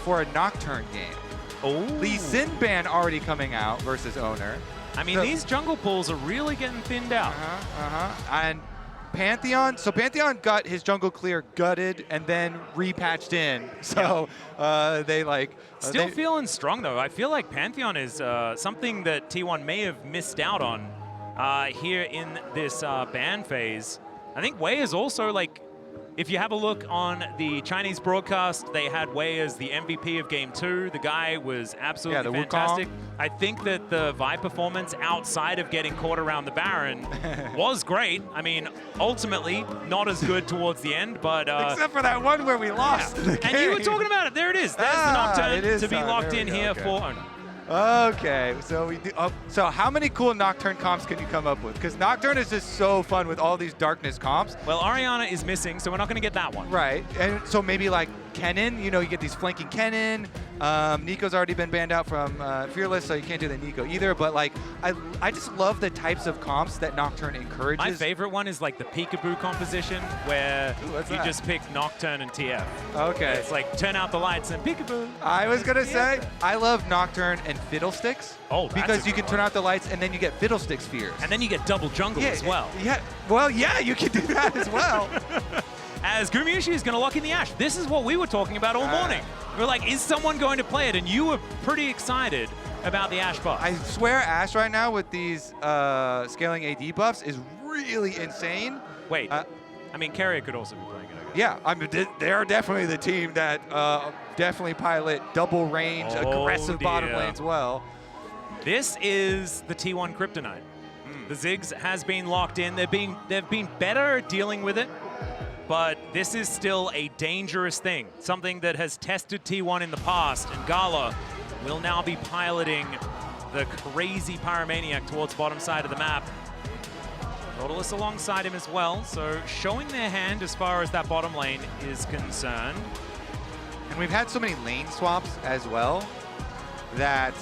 for a Nocturne game. Oh. Lee Sin ban already coming out versus Oner. I mean, these jungle pools are really getting thinned out. And Pantheon, so Pantheon got his jungle clear gutted and then repatched in. So they like... Still feeling strong, though. I feel like Pantheon is something that T1 may have missed out on here in this ban phase. I think Wei is also like... If you have a look on the Chinese broadcast, they had Wei as the MVP of Game 2. The guy was absolutely fantastic. I think that the Vi performance outside of getting caught around the Baron was great. I mean, ultimately, not as good towards the end, but... except for that one where we lost the game. And you were talking about it. There it is. There's the Nocturne to be locked in here for Oner. Okay, so we do. So how many cool Nocturne comps can you come up with? Because Nocturne is just so fun with all these darkness comps. Well, Orianna is missing, so we're not going to get that one. Right, and so maybe like Kennen, you know, you get these flanking Kennen. Nico's already been banned out from Fearless, so you can't do the Nico either. But like, I just love the types of comps that Nocturne encourages. My favorite one is like the peekaboo composition, where you just pick Nocturne and TF. Okay. It's like turn out the lights and peekaboo. I was gonna say, I love Nocturne and Fiddlesticks. Oh, because you can turn out the lights and then you get Fiddlestick spheres. And then you get double jungle as well. Yeah, well, yeah, you can do that as well. As Gumayusi is going to lock in the Ashe. This is what we were talking about all morning. We're like, is someone going to play it? And you were pretty excited about the Ashe buff. I swear Ashe right now with these scaling AD buffs is really insane. Wait, I mean, Keria could also be playing it. Yeah, I mean, they are definitely the team that definitely pilot double range, aggressive bottom lane as well. This is the T1 kryptonite. The Ziggs has been locked in. They've been better at dealing with it. But this is still a dangerous thing, something that has tested T1 in the past, and Gala will now be piloting the crazy Pyromaniac towards bottom side of the map. Nautilus alongside him as well, so showing their hand as far as that bottom lane is concerned. And we've had so many lane swaps as well that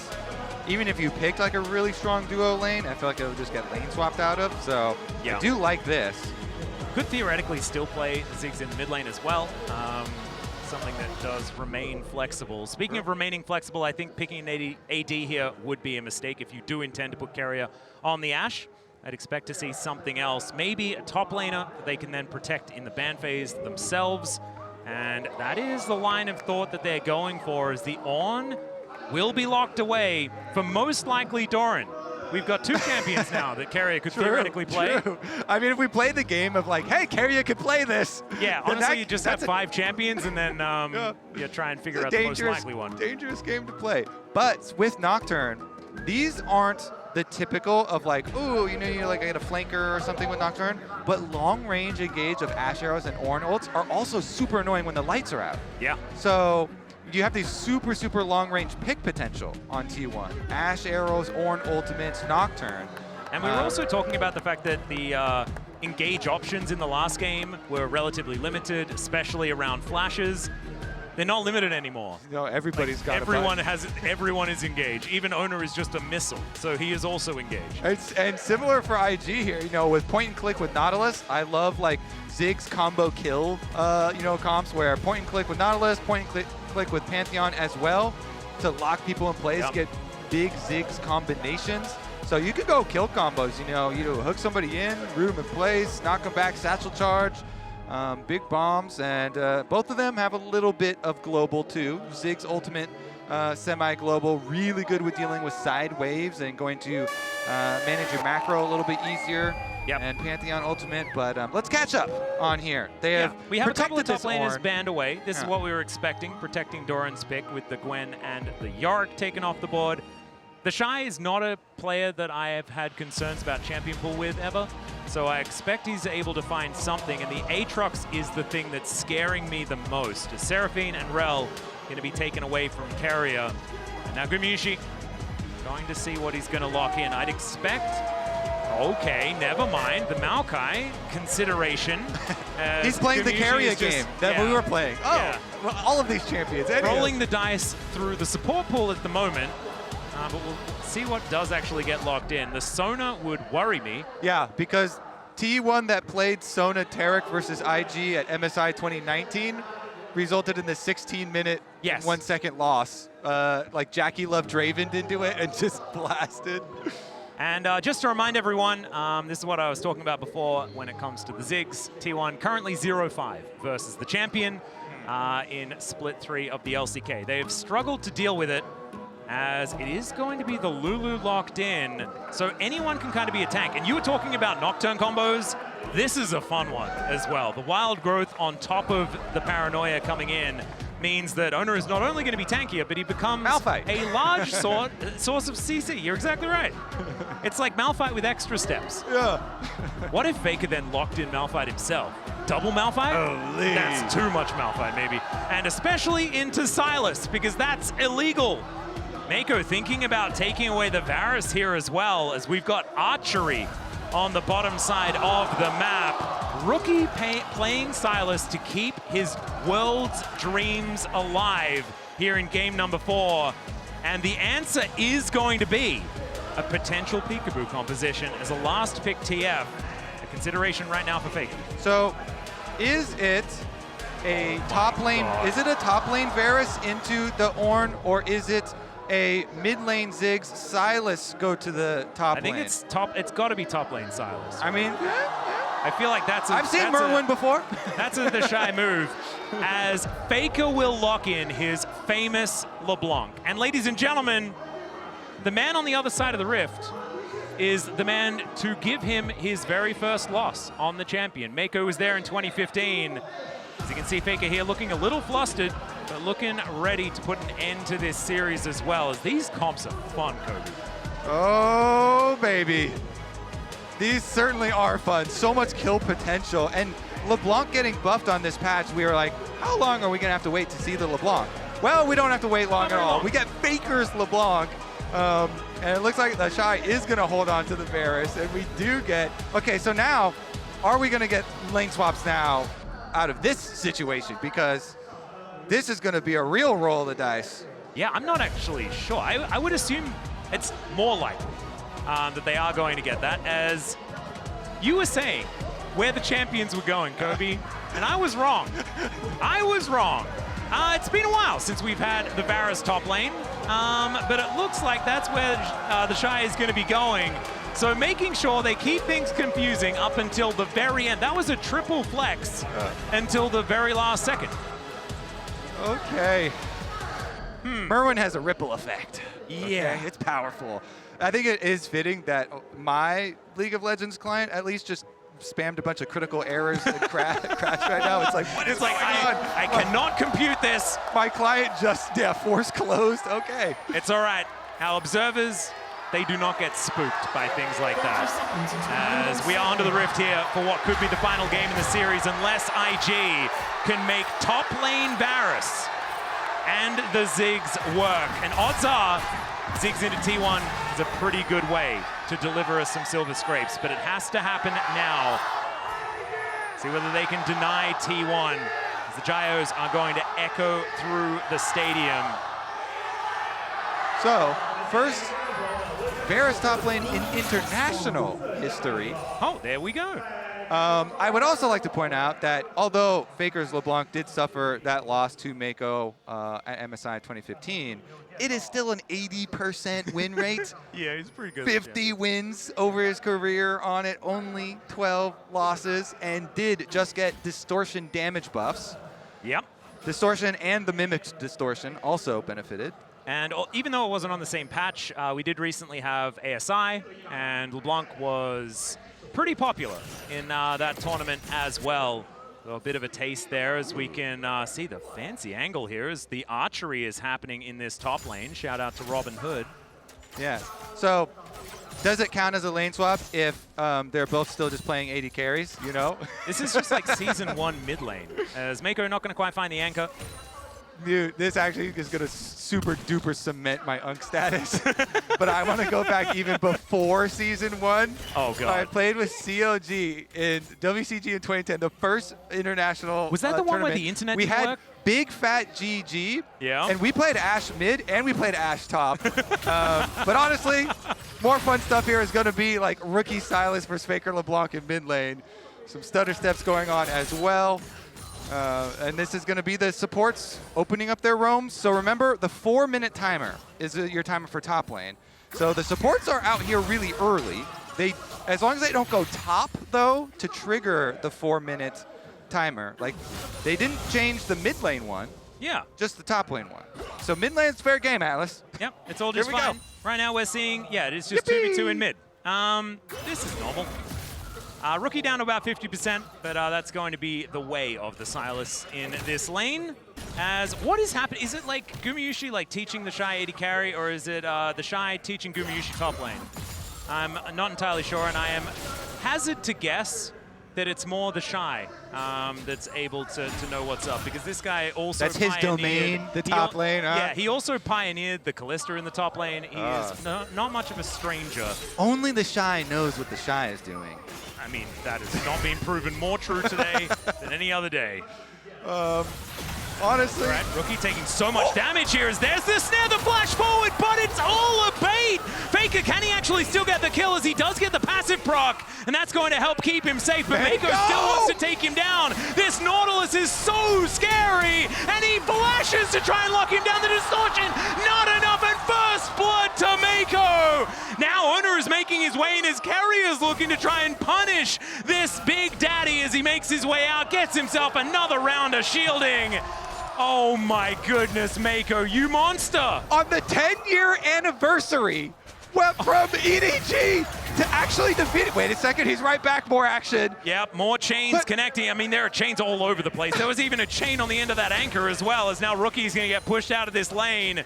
even if you picked like a really strong duo lane, I feel like it'll just get lane swapped out of, so I do like this. Could theoretically still play Ziggs in the mid lane as well. Something that does remain flexible. Speaking of remaining flexible, I think picking an AD here would be a mistake if you do intend to put Keria on the Ashe. I'd expect to see something else. Maybe a top laner that they can then protect in the ban phase themselves. And that is the line of thought that they're going for, as the Ornn will be locked away for most likely Doran. We've got two champions now that Keria could theoretically play. True. I mean, if we play the game of like, hey, Keria could play this. Yeah, honestly, you just have 5 champions and then you try and figure out the most likely one. Dangerous game to play. But with Nocturne, these aren't the typical of like, ooh, you know, you like get a flanker or something with Nocturne. But long range engage of Ashe arrows and Ornn ults are also super annoying when the lights are out. Yeah. So you have these super, super long-range pick potential on T1. Ashe arrows, Ornn ultimates, Nocturne. And we were also talking about the fact that the engage options in the last game were relatively limited, especially around flashes. They're not limited anymore. No, everybody's got everyone is engaged. Even Oner is just a missile, so he is also engaged. And similar for IG here, you know, with point and click with Nautilus, I love like Ziggs combo kill, you know, comps where point and click with Nautilus, point and click with Pantheon as well to lock people in place, get big Ziggs combinations. So you could go kill combos, you know, hook somebody in, root them in place, knock them back, satchel charge, big bombs, and both of them have a little bit of global too. Ziggs ultimate semi-global, really good with dealing with side waves and going to manage your macro a little bit easier. Yep. And Pantheon ultimate, but let's catch up on here. They have we have a couple of top laners Ornn. banned away. This is what we were expecting, protecting Doran's pick with the Gwen and the Yorick taken off the board. TheShy is not a player that I have had concerns about champion pool with ever, so I expect he's able to find something, and the Aatrox is the thing that's scaring me the most. Seraphine and Rel going to be taken away from Keria. And now Gumayusi going to see what he's going to lock in. I'd expect... Okay, never mind. The Maokai consideration. He's playing the Keria game that we were playing. Oh, well, all of these champions. Rolling the dice through the support pool at the moment. But we'll see what does actually get locked in. The Sona would worry me. Yeah, because T1 that played Sona Tarek versus IG at MSI 2019 resulted in the 16-minute, Yes. 1-second loss. Like Jackie Love Draven did do it and just blasted. And just to remind everyone, this is what I was talking about before when it comes to the Ziggs. T1 currently 0-5 versus the champion in split 3 of the LCK. They have struggled to deal with it as it is going to be the Lulu locked in. So anyone can kind of be a tank. And you were talking about Nocturne combos. This is a fun one as well. The wild growth on top of the paranoia coming in means that Oner is not only going to be tankier, but he becomes Malphite. a large source of CC. You're exactly right. It's like Malphite with extra steps. Yeah. What if Faker then locked in Malphite himself? Double Malphite? Holy. That's too much Malphite, maybe. And especially into Sylas, because that's illegal. Meiko thinking about taking away the Varus here as well, as we've got archery on the bottom side of the map. Rookie playing Sylas to keep his world's dreams alive here in game number 4. And the answer is going to be a potential peekaboo composition as a last pick TF. A consideration right now for Faker. So, is it a top lane? Is it a top lane Varus into the Ornn, or is it a mid lane Ziggs Sylas go to the top lane? I think it's top. It's got to be top lane Sylas. I mean, I feel like that's. I've seen Merwin before. That's a TheShy move, as Faker will lock in his famous LeBlanc. And ladies and gentlemen, the man on the other side of the rift is the man to give him his very first loss on the champion. Meiko was there in 2015. As you can see, Faker here looking a little flustered, but looking ready to put an end to this series as well, as these comps are fun, Kobe. Oh, baby. These certainly are fun. So much kill potential. And LeBlanc getting buffed on this patch, we were like, how long are we going to have to wait to see the LeBlanc? Well, we don't have to wait long at all. We get Faker's LeBlanc. And it looks like TheShy is going to hold on to the Varus. And we do get... Okay, so now, are we going to get lane swaps now out of this situation? Because this is going to be a real roll of the dice. Yeah, I'm not actually sure. I would assume it's more likely that they are going to get that, as you were saying where the champions were going, Kobe, and I was wrong. I was wrong. It's been a while since we've had the Varus top lane, but it looks like that's where TheShy is going to be going. So making sure they keep things confusing up until the very end. That was a triple flex until the very last second. Okay. Merwin has a ripple effect. Yeah. Okay? It's powerful. I think it is fitting that my League of Legends client at least just spammed a bunch of critical errors and crash right now. It's like, what is going on? I cannot compute this. My client just, force closed. Okay. It's all right. Our observers, they do not get spooked by things like that. As we are under the rift here for what could be the final game in the series, unless IG can make top lane Varus and the Ziggs work. And odds are, Ziggs into T1 is a pretty good way to deliver us some silver scrapes, but it has to happen now. See whether they can deny T1, as the Gyos are going to echo through the stadium. So, first Varus top lane in international history. Oh, there we go. I would also like to point out that although Faker's LeBlanc did suffer that loss to Meiko at MSI 2015, it is still an 80% win rate. Yeah, he's pretty good. 50 wins over his career on it, only 12 losses, and did just get distortion damage buffs. Yep. Distortion and the Mimic's distortion also benefited. And even though it wasn't on the same patch, we did recently have ASI, and LeBlanc was pretty popular in that tournament as well. So a bit of a taste there, as we can see the fancy angle here as the archery is happening in this top lane. Shout out to Robin Hood. Yeah. So does it count as a lane swap if they're both still just playing AD carries, you know? This is just like Season 1 mid lane, as Meiko not going to quite find the anchor. Dude, this actually is going to super duper cement my Unk status. But I want to go back even before Season 1. Oh, God. I played with COG in WCG in 2010, the first international Was that the one where tournament. the internet We didn't had work? Big Fat GG, Yeah. and we played Ashe mid, and we played Ashe top. But honestly, more fun stuff here is going to be like rookie Sylas versus Faker LeBlanc in mid lane. Some stutter steps going on as well. And this is going to be the supports opening up their roams. So remember, the 4-minute timer is your timer for top lane. So the supports are out here really early. As long as they don't go top, though, to trigger the 4-minute timer. Like, they didn't change the mid lane one. Yeah. Just the top lane one. So mid lane's fair game, Atlus. Yep, it's all just Here we fine. go. Right now we're seeing, yeah, it is just Yippee! 2v2 in mid. This is normal. Rookie down to about 50%, but that's going to be the way of the Sylas in this lane. As what is happening? Is it like Gumayusi like teaching TheShy AD carry, or is it TheShy teaching Gumayusi top lane? I'm not entirely sure, and I am hazard to guess that it's more TheShy that's able to know what's up, because this guy also That's his domain, the top lane. Yeah, he also pioneered the Kalista in the top lane. He is not much of a stranger. Only TheShy knows what TheShy is doing. I mean, that is not being proven more true today than any other day. Honestly. All right, Rookie taking so much damage here as there's the snare, the flash forward, but it's all a bait. Faker, can he actually still get the kill, as he does get the passive proc, and that's going to help keep him safe, but Meiko still wants to take him down. This Nautilus is so scary, and he flashes to try and lock him down. The distortion, not enough, and first blood to Meiko. Now Oner is making his way in as Keria is looking to try and punish this big daddy as he makes his way out, gets himself another round of shielding. Oh my goodness, Meiko, you monster! On the 10-year anniversary, went from EDG to actually defeat it. Wait a second, he's right back, more action. Yep, more chains connecting. I mean, there are chains all over the place. There was even a chain on the end of that anchor as well, as now Rookie's gonna get pushed out of this lane.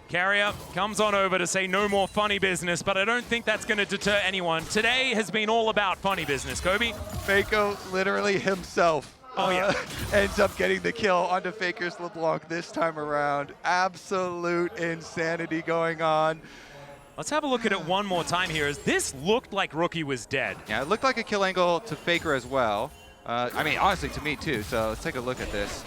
Keria comes on over to say no more funny business, but I don't think that's gonna deter anyone. Today has been all about funny business, Kobe. Meiko literally himself. Oh, yeah. Ends up getting the kill onto Faker's LeBlanc this time around. Absolute insanity going on. Let's have a look at it one more time here, as this looked like Rookie was dead. Yeah, it looked like a kill angle to Faker as well. I mean, honestly, to me too, so let's take a look at this.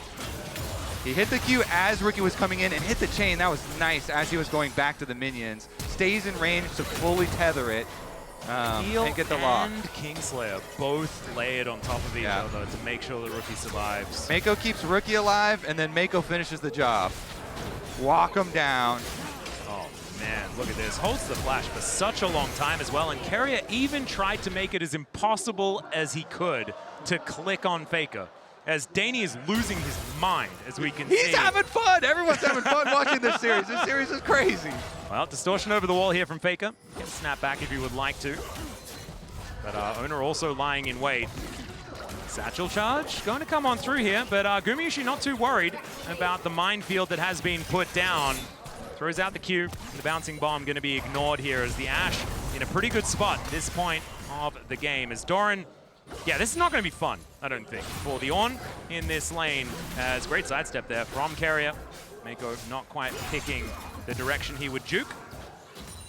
He hit the Q as Rookie was coming in and hit the chain. That was nice as he was going back to the minions. Stays in range to fully tether it. And get the lock. And Kingslayer both layered on top of each other to make sure the Rookie survives. Meiko keeps Rookie alive, and then Meiko finishes the job. Walk him down. Oh man, look at this. Holds the flash for such a long time as well, and Keria even tried to make it as impossible as he could to click on Faker, as Danny is losing his mind, as we can see. He's having fun! Everyone's having fun watching this series. This series is crazy. Well, distortion over the wall here from Faker. Can snap back if you would like to. But Oner also lying in wait. Satchel charge going to come on through here, but Gumayusi not too worried about the minefield that has been put down. Throws out the Q. The bouncing bomb going to be ignored here, as the Ashe in a pretty good spot at this point of the game. As Doran, yeah, this is not going to be fun, I don't think, for the Ornn in this lane. As great sidestep there from Keria. Meiko not quite picking the direction he would juke.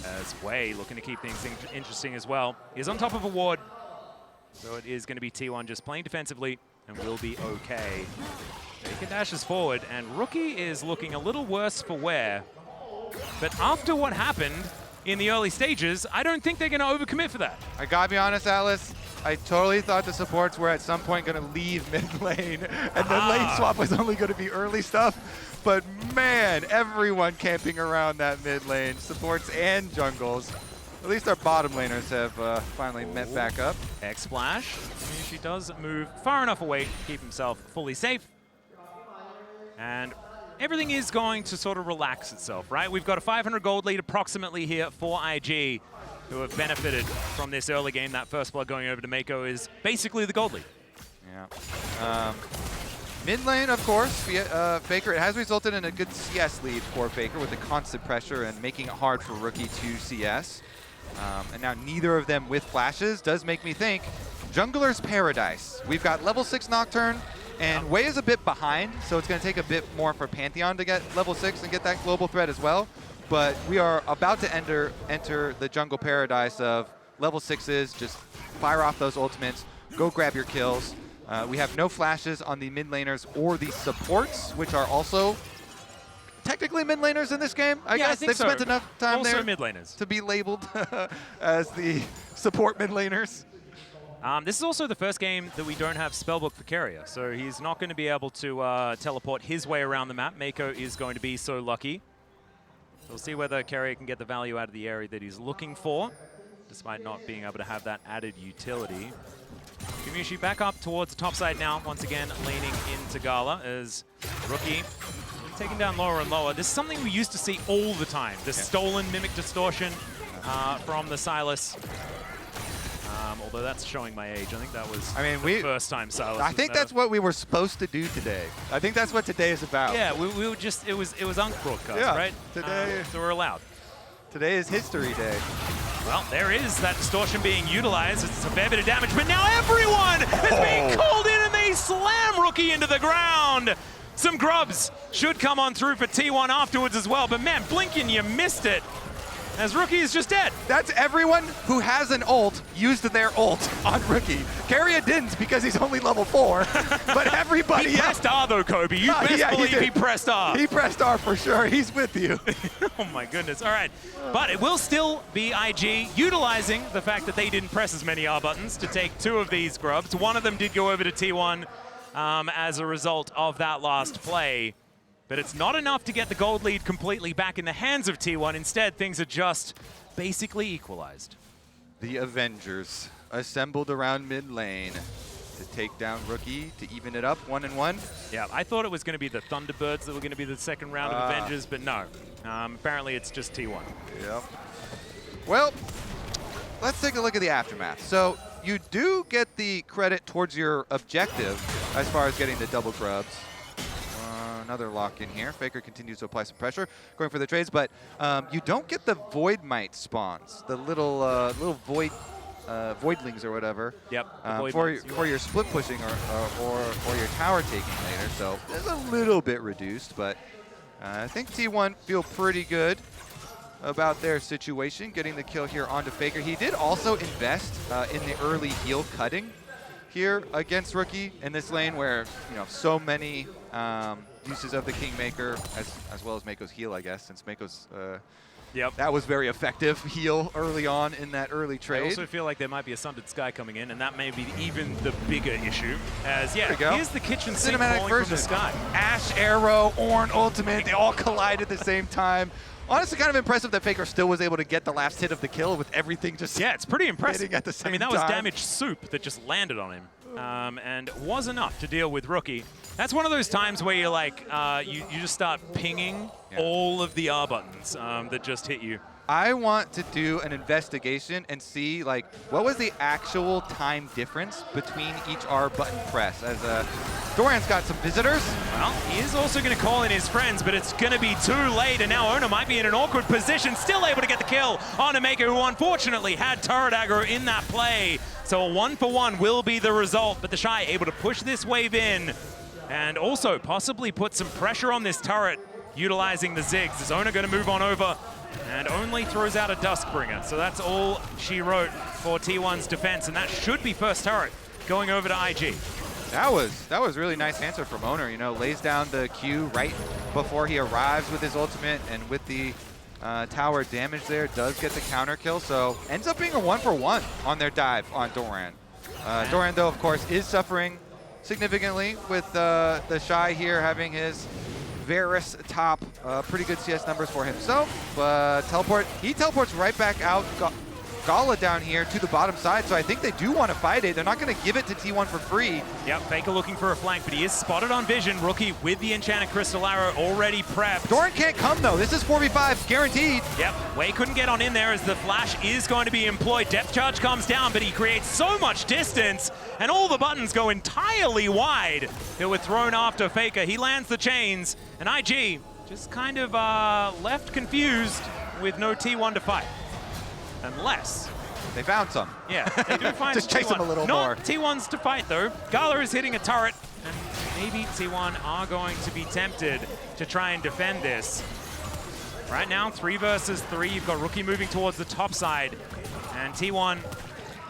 As Way looking to keep things interesting as well. He's on top of a ward, so it is going to be T1 just playing defensively and will be okay. He dashes forward, and Rookie is looking a little worse for wear. But after what happened in the early stages, I don't think they're going to overcommit for that. I gotta be honest, Atlus. I totally thought the supports were at some point going to leave mid lane, and the lane swap was only going to be early stuff. But man, everyone camping around that mid lane, supports and jungles. At least our bottom laners have finally met back up. X-Splash. She does move far enough away to keep himself fully safe. And everything is going to sort of relax itself, right? We've got a 500 gold lead approximately here for IG, who have benefited from this early game. That first blood going over to Meiko is basically the gold lead. Yeah. Mid lane, of course, Faker, it has resulted in a good CS lead for Faker with the constant pressure and making it hard for Rookie to CS. And now neither of them with flashes does make me think Jungler's Paradise. We've got level 6 Nocturne, and Way is a bit behind, so it's going to take a bit more for Pantheon to get level 6 and get that global threat as well. But we are about to enter the jungle paradise of level 6s, just fire off those ultimates, go grab your kills. We have no flashes on the mid laners or the supports, which are also technically mid laners in this game. I guess they've spent enough time also there mid laners to be labeled as the support mid laners. This is also the first game that we don't have Spellbook for Keria, so he's not going to be able to teleport his way around the map. Meiko is going to be so lucky. We'll see whether Keria can get the value out of the area that he's looking for, despite not being able to have that added utility. Gumayusi back up towards the top side now, once again leaning into Gala as Rookie taking down lower and lower. This is something we used to see all the time, the stolen Mimic Distortion from the Sylas. Although that's showing my age. I think that was the first time Sylas. I think that's what we were supposed to do today. I think that's what today is about. Yeah, we were just, it was Unk broadcast, right? Today. So we're allowed. Today is History Day. Well, there is that distortion being utilized. It's a fair bit of damage, but now everyone is being called in and they slam Rookie into the ground. Some grubs should come on through for T1 afterwards as well, but man, Blinken, you missed it. As Rookie is just dead. That's everyone who has an ult used their ult on Rookie. Keria didn't because he's only level 4, but everybody He pressed R though, Kobe. You best believe he pressed R. He pressed R for sure. He's with you. Oh my goodness. All right. But it will still be IG utilizing the fact that they didn't press as many R buttons to take 2 of these grubs. One of them did go over to T1 as a result of that last play. But it's not enough to get the gold lead completely back in the hands of T1. Instead, things are just basically equalized. The Avengers assembled around mid lane to take down Rookie to even it up 1-1. Yeah, I thought it was going to be the Thunderbirds that were going to be the second round of Avengers, but no. Apparently, it's just T1. Yep. Well, let's take a look at the aftermath. So you do get the credit towards your objective as far as getting the double grubs. Another lock in here. Faker continues to apply some pressure, going for the trades, but you don't get the Void Mite spawns, the little void voidlings or whatever. Yep. For your split pushing or your tower taking later. So it's a little bit reduced, but I think T1 feel pretty good about their situation, getting the kill here onto Faker. He did also invest in the early heal cutting here against Rookie in this lane where, you know, so many uses of the Kingmaker as well as Meiko's heal, I guess, since Meiko's that was very effective heal early on in that early trade. I also feel like there might be a Sundered Sky coming in, and that may be even the bigger issue. As here's the kitchen sink falling from the sky. Ashe arrow, Ornn ultimate, they all collide at the same time. Honestly, kind of impressive that Faker still was able to get the last hit of the kill with everything just it's pretty impressive. At the same that was damage soup that just landed on him, and was enough to deal with Rookie. That's one of those times where you're like, you just start pinging all of the R buttons that just hit you. I want to do an investigation and see, like, what was the actual time difference between each R button press, as Doran's got some visitors. Well, he is also going to call in his friends, but it's going to be too late, and now Oner might be in an awkward position, still able to get the kill on a Meiko, who unfortunately had turret aggro in that play. So a 1-for-1 will be the result, but TheShy able to push this wave in and also possibly put some pressure on this turret, utilizing the Ziggs. Is Oner going to move on over? And only throws out a Duskbringer. So that's all she wrote for T1's defense, and that should be first turret going over to IG. That was really nice answer from Oner. You know, lays down the Q right before he arrives with his ultimate, and with the tower damage there, does get the counter kill. So ends up being a 1-for-1 on their dive on Doran. Doran, though, of course, is suffering significantly with TheShy here having his Varus top, pretty good CS numbers for himself, but he teleports right back out. Gala down here to the bottom side, so I think they do want to fight it. They're not going to give it to T1 for free. Yep, Faker looking for a flank, but he is spotted on vision. Rookie with the Enchanted Crystal Arrow already prepped. Doran can't come though. This is 4v5 guaranteed. Yep, Wei couldn't get on in there as the flash is going to be employed. Depth charge comes down, but he creates so much distance, and all the buttons go entirely wide. They were thrown after Faker. He lands the chains, and IG just kind of left confused with no T1 to fight. Unless they found some. Yeah, they do find just chase them a little more. Not T1's to fight though. Gala is hitting a turret, and maybe T1 are going to be tempted to try and defend this. Right now, 3 versus 3. You've got Rookie moving towards the top side, and T1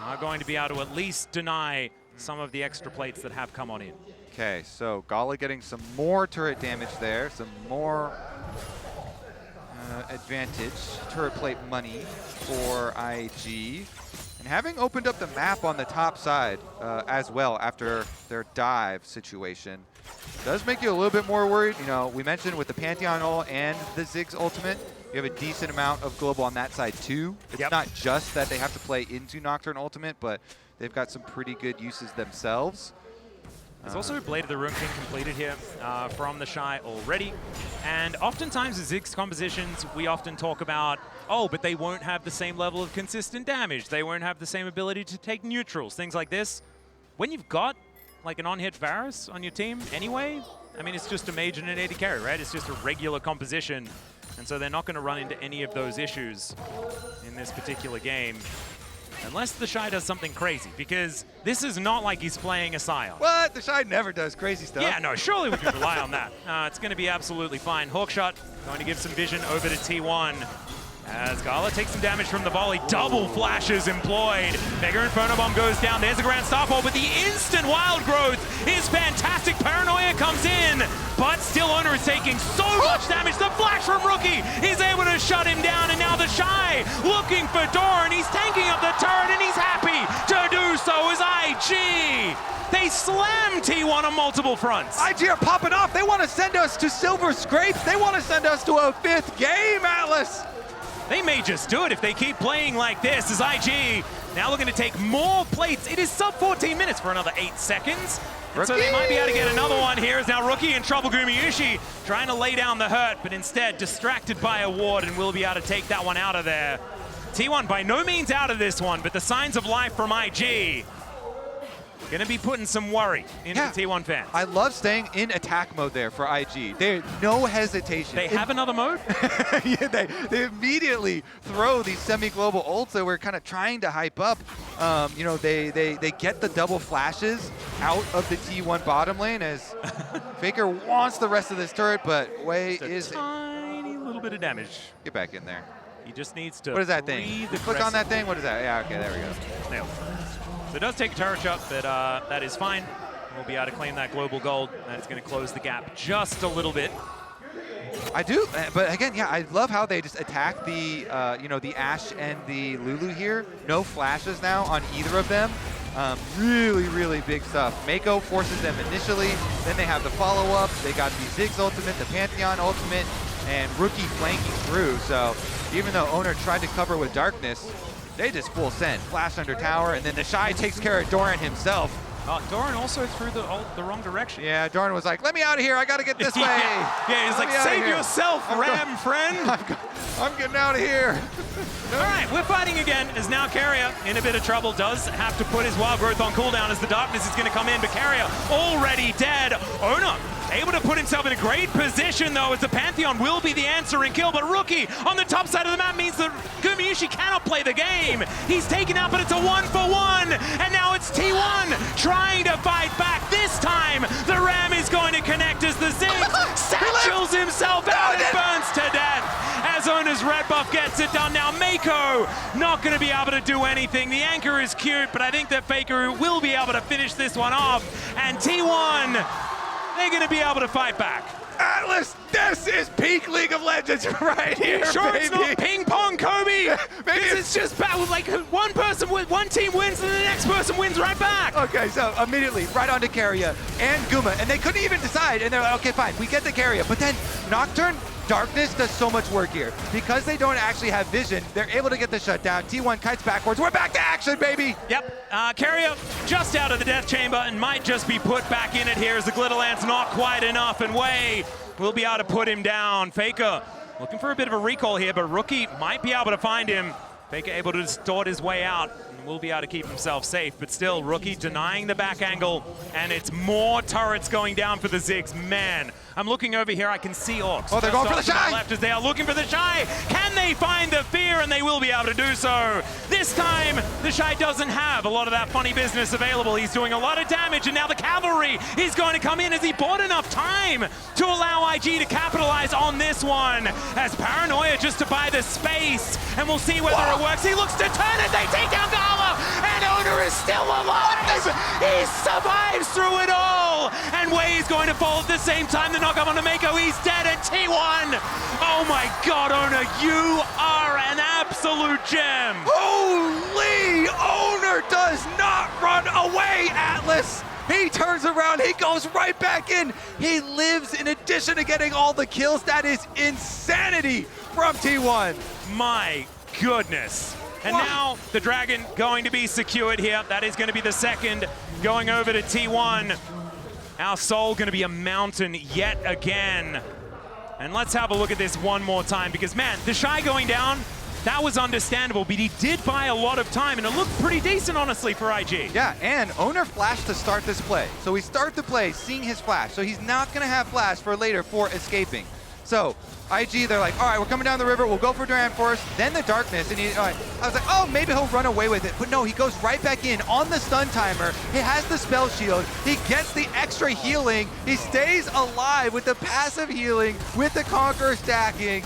are going to be able to at least deny some of the extra plates that have come on in. Okay, so Gala getting some more turret damage there, some more advantage, turret plate money for IG. And having opened up the map on the top side as well after their dive situation does make you a little bit more worried. You know, we mentioned with the Pantheon ult and the Ziggs ultimate, you have a decent amount of global on that side too. It's not just that they have to play into Nocturne ultimate, but they've got some pretty good uses themselves. There's also a Blade of the Ruin King completed here from TheShy already. And oftentimes in Ziggs compositions, we often talk about, oh, but they won't have the same level of consistent damage. They won't have the same ability to take neutrals, things like this. When you've got like an on-hit Varus on your team anyway, I mean, it's just a mage and an AD carry, right? It's just a regular composition. And so they're not going to run into any of those issues in this particular game. Unless TheShy does something crazy, because this is not like he's playing a Scion. What? TheShy never does crazy stuff. Yeah, no, surely we can rely on that. It's going to be absolutely fine. Hawkshot going to give some vision over to T1. As Gala takes some damage from the volley, double flashes employed. Mega Inferno Bomb goes down. There's a Grand Starfall, but the instant wild growth is fantastic. Paranoia comes in, but still Oner is taking so much damage. The flash from Rookie is able to shut him down, and now TheShy looking for Doran. He's tanking up the turret, and he's happy to do so as IG. They slam T1 on multiple fronts. IG are popping off. They want to send us to Silver Scrapes. They want to send us to a 5th game, Atlus. They may just do it if they keep playing like this, as IG now looking to take more plates. It is sub 14 minutes for another 8 seconds. And so they might be able to get another one here. As now Rookie in trouble. Gumayusi trying to lay down the hurt, but instead distracted by a ward and will be able to take that one out of there. T1 by no means out of this one, but the signs of life from IG gonna be putting some worry into the T1 fans. I love staying in attack mode there for IG. There's no hesitation. They have another mode? Yeah, they immediately throw these semi-global ults that we're kind of trying to hype up. You know, they get the double flashes out of the T1 bottom lane as Faker wants the rest of this turret, but Wei is... a tiny little bit of damage. Get back in there. He just needs to... What is that thing? Click on that thing? What is that? Yeah, okay, there we go. Nailed it. So it does take a turret shot, but that is fine. We'll be able to claim that global gold. That's going to close the gap just a little bit. I do, but again, yeah, I love how they just attack the, you know, the Ashe and the Lulu here. No flashes now on either of them. Really, really big stuff. Meiko forces them initially, then they have the follow-up. They got the Ziggs ultimate, the Pantheon ultimate, and Rookie flanking through. So even though Oner tried to cover with darkness, they just full send. Flash under tower, and then TheShy takes care of Doran himself. Doran also threw the wrong direction. Yeah, Doran was like, let me out of here. I got to get this way. Yeah, he's like, save yourself, Ram friend. I'm getting out of here. All right, we're fighting again as now Keria in a bit of trouble. Does have to put his wild growth on cooldown as the darkness is going to come in, but Keria already dead. Oner able to put himself in a great position, though, as the Pantheon will be the answering kill, but Rookie on the top side of the map means that Gumayusi cannot play the game. He's taken out, but it's a 1-for-1, and now it's T1 trying to fight back. This time, the Ram is going to connect as the Ziggs satchels himself out and burns to death as Oner's red buff gets it done. Now Meiko not going to be able to do anything. The anchor is cute, but I think that Faker will be able to finish this one off, and T1, they're going to be able to fight back. Atlus, this is peak League of Legends right here, sure, baby. It's not ping pong, Kobe. Maybe it's just battle. Like one team wins and the next person wins right back. Okay, so immediately right onto Keria and Guma, and they couldn't even decide. And they're like, okay, fine, we get the Keria, but then Nocturne. Darkness does so much work here. Because they don't actually have vision, they're able to get the shutdown. T1 kites backwards. We're back to action, baby! Yep. Keria just out of the death chamber and might just be put back in it here as the Glitterland's not quite enough, and Wei will be able to put him down. Faker looking for a bit of a recall here, but Rookie might be able to find him. Faker able to distort his way out and will be able to keep himself safe, but still Rookie denying the back angle, and it's more turrets going down for the Ziggs. Man, I'm looking over here, I can see Orcs. Oh, they're going for TheShy! Left as they are looking for TheShy. Can they find the fear? And they will be able to do so. This time, TheShy doesn't have a lot of that funny business available. He's doing a lot of damage, and now the cavalry is going to come in as he bought enough time to allow IG to capitalize on this one. As Paranoia just to buy the space, and we'll see whether it works. He looks to turn it, they take down Gala, and Oner is still alive. He survives through it all, and Wei is going to fall at the same time. The knock up on Meiko, he's dead, and T1. Oh my God, Oner, you are an absolute gem. Holy! Oner does not run away, Atlus! He turns around, he goes right back in. He lives in addition to getting all the kills. That is insanity from T1. My goodness. And now the Dragon going to be secured here. That is going to be the second going over to T1. Our Soul going to be a mountain yet again. And let's have a look at this one more time because, man, TheShy going down, that was understandable, but he did buy a lot of time, and it looked pretty decent, honestly, for IG. Yeah, and Oner flashed to start this play. So we start the play seeing his flash. So he's not going to have flash for later for escaping. So IG, they're like, all right, we're coming down the river. We'll go for Doran first, then the darkness. And I was like, oh, maybe he'll run away with it. But no, he goes right back in on the stun timer. He has the spell shield. He gets the extra healing. He stays alive with the passive healing, with the Conqueror stacking.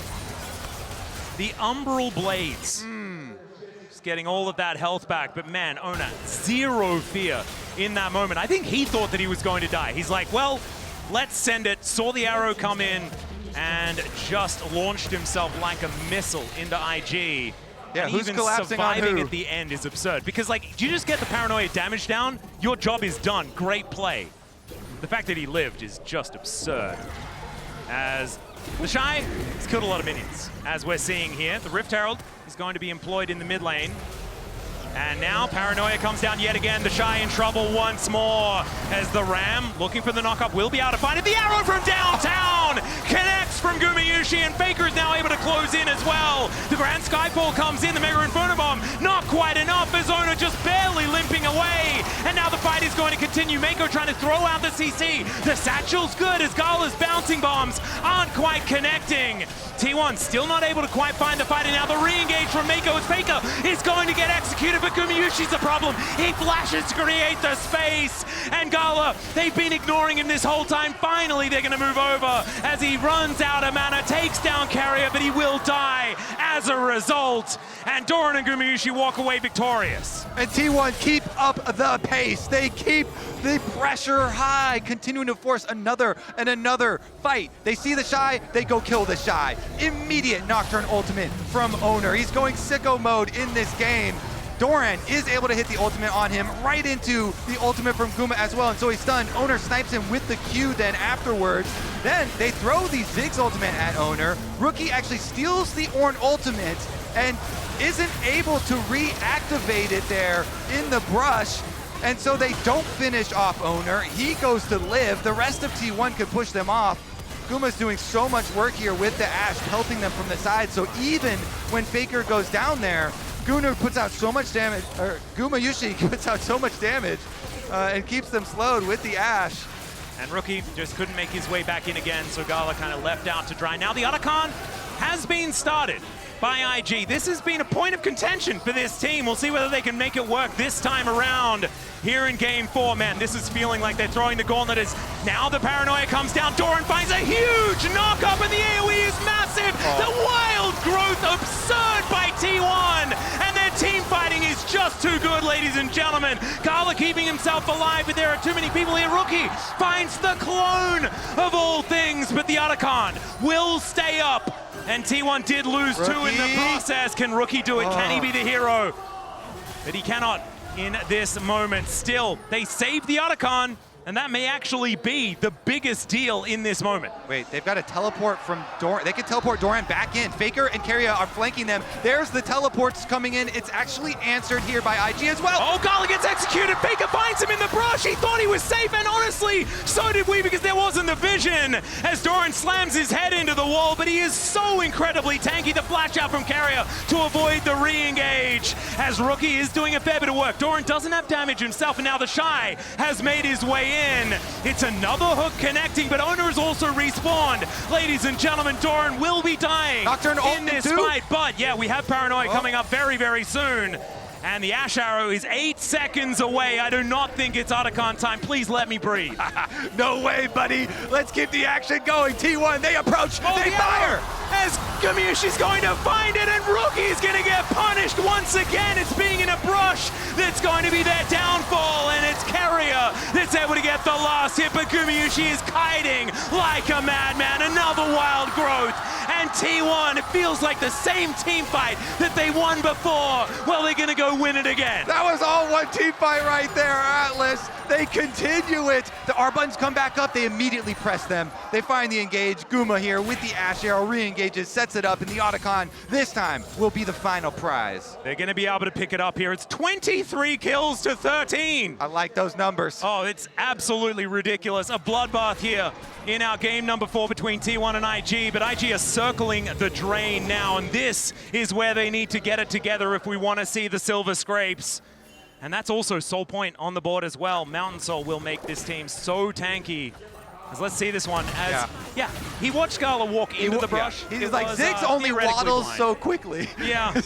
The Umbral Blades. Just getting all of that health back. But man, Oner, zero fear in that moment. I think he thought that he was going to die. He's like, well, let's send it. Saw the arrow come in and just launched himself like a missile into IG. Yeah, and who's even collapsing on surviving who? at the end is absurd. Because, like, do you just get the paranoia damage down? Your job is done. Great play. The fact that he lived is just absurd. As TheShy has killed a lot of minions, as we're seeing here. The Rift Herald is going to be employed in the mid lane. And now Paranoia comes down yet again. TheShy in trouble once more as the Ram, looking for the knock-up, will be able to find it. The arrow from downtown connects from Gumayusi, and Faker is now able to close in as well. The Grand Skyfall comes in, the Mega Inferno Bomb, not quite enough as Oner just barely limping away. And now the fight is going to continue. Meiko trying to throw out the CC. The satchel's good as Gala's bouncing bombs aren't quite connecting. T1 still not able to quite find the fight, and now the re-engage from Meiko as Faker is going to get executed, but Gumayusi's the problem. He flashes to create the space, and Gala, they've been ignoring him this whole time. Finally, they're going to move over as he runs out of mana, takes down Keria, but he will die as a result. And Doran and Gumayusi walk away victorious. And T1 keep up the pace. They keep the pressure high, continuing to force another and another fight. They see TheShy, they go kill TheShy. Immediate Nocturne ultimate from Oner. He's going sicko mode in this game. Doran is able to hit the ultimate on him, right into the ultimate from Guma as well, and so he's stunned. Oner snipes him with the Q then afterwards. Then they throw the Ziggs ultimate at Oner. Rookie actually steals the Ornn ultimate and isn't able to reactivate it there in the brush, and so they don't finish off Oner. He goes to live. The rest of T1 could push them off. Guma's doing so much work here with the Ashe, helping them from the side, so even when Faker goes down there, Gumayusi puts out so much damage, and keeps them slowed with the Ashe. And Rookie just couldn't make his way back in again, so Gala kind of left out to dry. Now the Otacon has been started by IG. This has been a point of contention for this team. We'll see whether they can make it work this time around here in Game 4. Man, this is feeling like they're throwing the gauntlet as now the Paranoia comes down. Doran finds a huge knock-up, and the AoE is massive. The wild growth absurd by T1, and their team fighting is just too good, ladies and gentlemen. Gala keeping himself alive, but there are too many people here. Rookie finds the clone of all things, but the Otacon will stay up. And T1 did lose two in the process. Can Rookie do it? Can he be the hero? But he cannot in this moment. Still, they saved the Otacon, and that may actually be the biggest deal in this moment. Wait, they've got a teleport from Doran. They can teleport Doran back in. Faker and Keria are flanking them. There's the teleports coming in. It's actually answered here by IG as well. Oh, Gala gets executed. Faker finds him in the brush. He thought he was safe, and honestly, so did we, because there wasn't the vision as Doran slams his head into the wall, but he is so incredibly tanky. The flash out from Keria to avoid the re-engage as Rookie is doing a fair bit of work. Doran doesn't have damage himself, and now TheShy has made his way in. It's another hook connecting, but Oner is also respawned. Ladies and gentlemen, Doran will be dying Nocturne in this fight, but yeah, we have Paranoia coming up very, very soon. And the Ashe arrow is 8 seconds away. I do not think it's Otacon time. Please let me breathe. No way, buddy. Let's keep the action going. T1, they approach, they fire. As Gumayusi's going to find it, and Rookie's going to get punished once again. It's being in a brush that's going to be their downfall, and it's Keria that's able to get the last hit, but Gumayusi is kiting like a madman. Another wild growth, And T1, it feels like the same team fight that they won before. Well, they're gonna go win it again. That was all one team fight right there, Atlus. They continue it. The R buttons come back up. They immediately press them. They find the engage. Guma here with the Ashe arrow re-engages, sets it up, and the Otacon this time will be the final prize. They're gonna be able to pick it up here. It's 23 kills to 13. I like those numbers. Oh, it's absolutely ridiculous. A bloodbath here in our game number 4 between T1 and IG, but IG are circling the drain now, and this is where they need to get it together if we want to see the silver scrapes. And that's also Soul Point on the board as well. Mountain Soul will make this team so tanky. As let's see this one as, yeah, he watched Gala walk into the brush. Yeah. He's like, Ziggs only waddles so quickly. Yeah.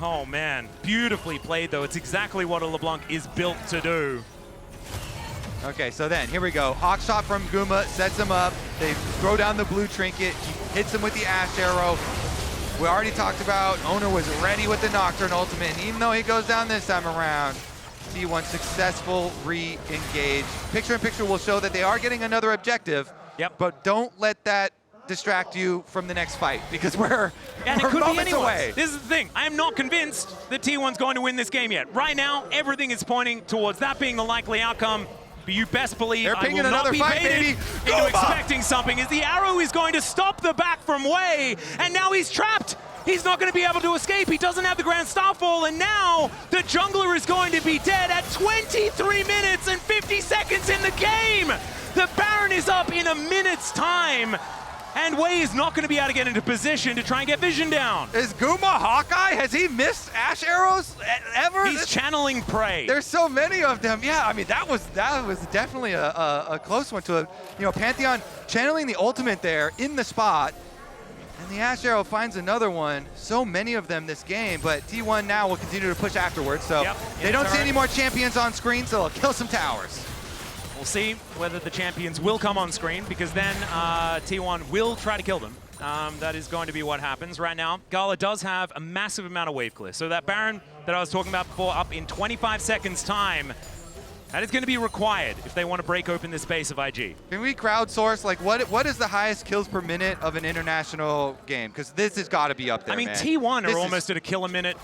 Oh man, beautifully played though. It's exactly what a LeBlanc is built to do. Okay, so then, here we go. Hawk shot from Guma, sets him up. They throw down the blue trinket. He hits him with the Ashe arrow. We already talked about Oner was ready with the Nocturne ultimate, and even though he goes down this time around, T1 successful re-engage. Picture-in-picture will show that they are getting another objective, but don't let that distract you from the next fight, because we're moments away. This is the thing. I am not convinced that T1's going to win this game yet. Right now, everything is pointing towards that being the likely outcome. But you best believe they're I will not be baited into expecting something, as the arrow is going to stop the back from Wei, and now he's trapped. He's not going to be able to escape. He doesn't have the Grand Starfall, and now the jungler is going to be dead at 23 minutes and 50 seconds in the game. The Baron is up in a minute's time, and Wei is not going to be able to get into position to try and get vision down. Is Guma Hawkeye? Has he missed Ashe arrows ever? He's channeling prey. There's so many of them. Yeah, I mean, that was definitely a close one to Pantheon channeling the ultimate there in the spot. And the Ashe arrow finds another one. So many of them this game, but T1 now will continue to push afterwards. So they don't see any more champions on screen, so they'll kill some towers. We'll see whether the champions will come on screen, because then T1 will try to kill them. That is going to be what happens. Right now, Gala does have a massive amount of wave clear. So that Baron that I was talking about before, up in 25 seconds time, that is going to be required if they want to break open the space of IG. Can we crowdsource, like, what is the highest kills per minute of an international game? Because this has got to be up there, I mean, man. T1 are almost at a kill a minute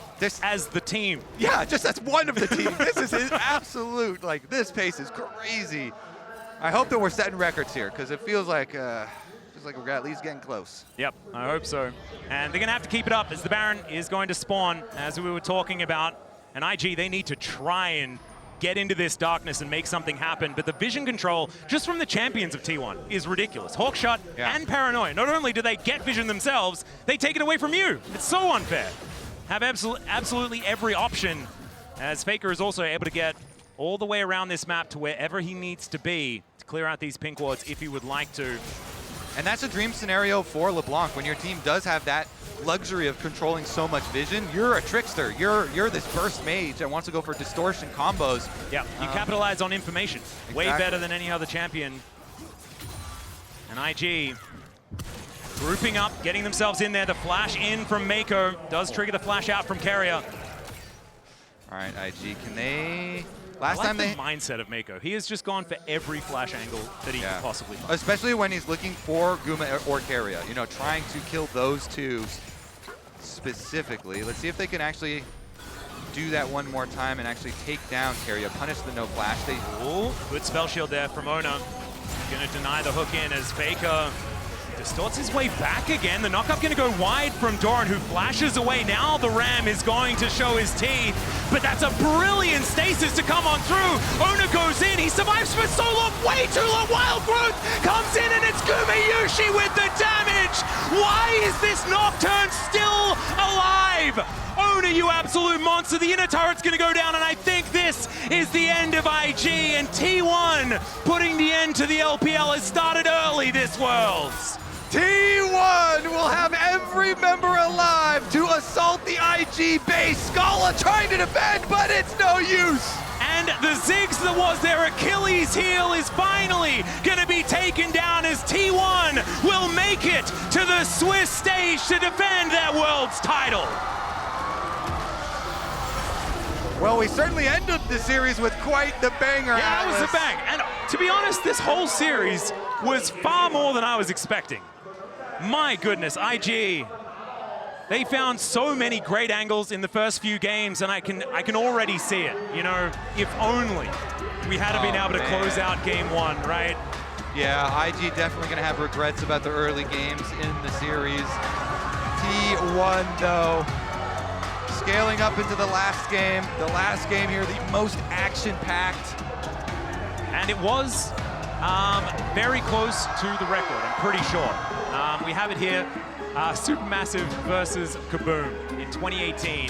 as the team. Yeah, just as one of the team. This is absolute, like, this pace is crazy. I hope that we're setting records here, because it feels like we're at least getting close. Yep, I hope so. And they're going to have to keep it up, as the Baron is going to spawn, as we were talking about. And IG, they need to try and get into this darkness and make something happen, but the vision control just from the champions of T1 is ridiculous. Hawkshot and Paranoia, not only do they get vision themselves, they take it away from you. It's so unfair. Have absolutely every option, as Faker is also able to get all the way around this map to wherever he needs to be to clear out these pink wards if he would like to. And that's a dream scenario for LeBlanc. When your team does have that luxury of controlling so much vision, you're a trickster. You're this burst mage that wants to go for distortion combos. Yeah, you capitalize on information. Exactly. Way better than any other champion. And IG grouping up, getting themselves in there. The flash in from Meiko does trigger the flash out from Keria. All right, IG, can they... Last time the mindset of Meiko. He has just gone for every flash angle that he can possibly find. Especially when he's looking for Guma or Keria, trying to kill those two specifically. Let's see if they can actually do that one more time and actually take down Keria, punish the no flash. Good spell shield there from Oner. Gonna deny the hook in as Faker distorts his way back again. The knockup gonna go wide from Doran, who flashes away. Now the Ram is going to show his teeth, but that's a brilliant stasis to come on through. Oner goes in, he survives for so long, way too long. Wild Growth comes in, and it's Gumayusi with the damage. Why is this Nocturne still alive? Oner, you absolute monster. The inner turret's gonna go down, and I think this is the end of IG, and T1 putting the end to the LPL has started early this Worlds. T1 will have every member alive to assault the IG base. Gala trying to defend, but it's no use. And the Ziggs that was their Achilles heel is finally going to be taken down, as T1 will make it to the Swiss stage to defend their Worlds title. Well, we certainly ended the series with quite the banger. Yeah, it was a bang. And to be honest, this whole series was far more than I was expecting. My goodness, IG. They found so many great angles in the first few games, and I can already see it. You know, if only we had been able to close out game one, right? Yeah, IG definitely going to have regrets about the early games in the series. T1 though, scaling up into the last game. The last game here, the most action-packed. And it was very close to the record, I'm pretty sure. We have it here, Supermassive versus Kaboom in 2018.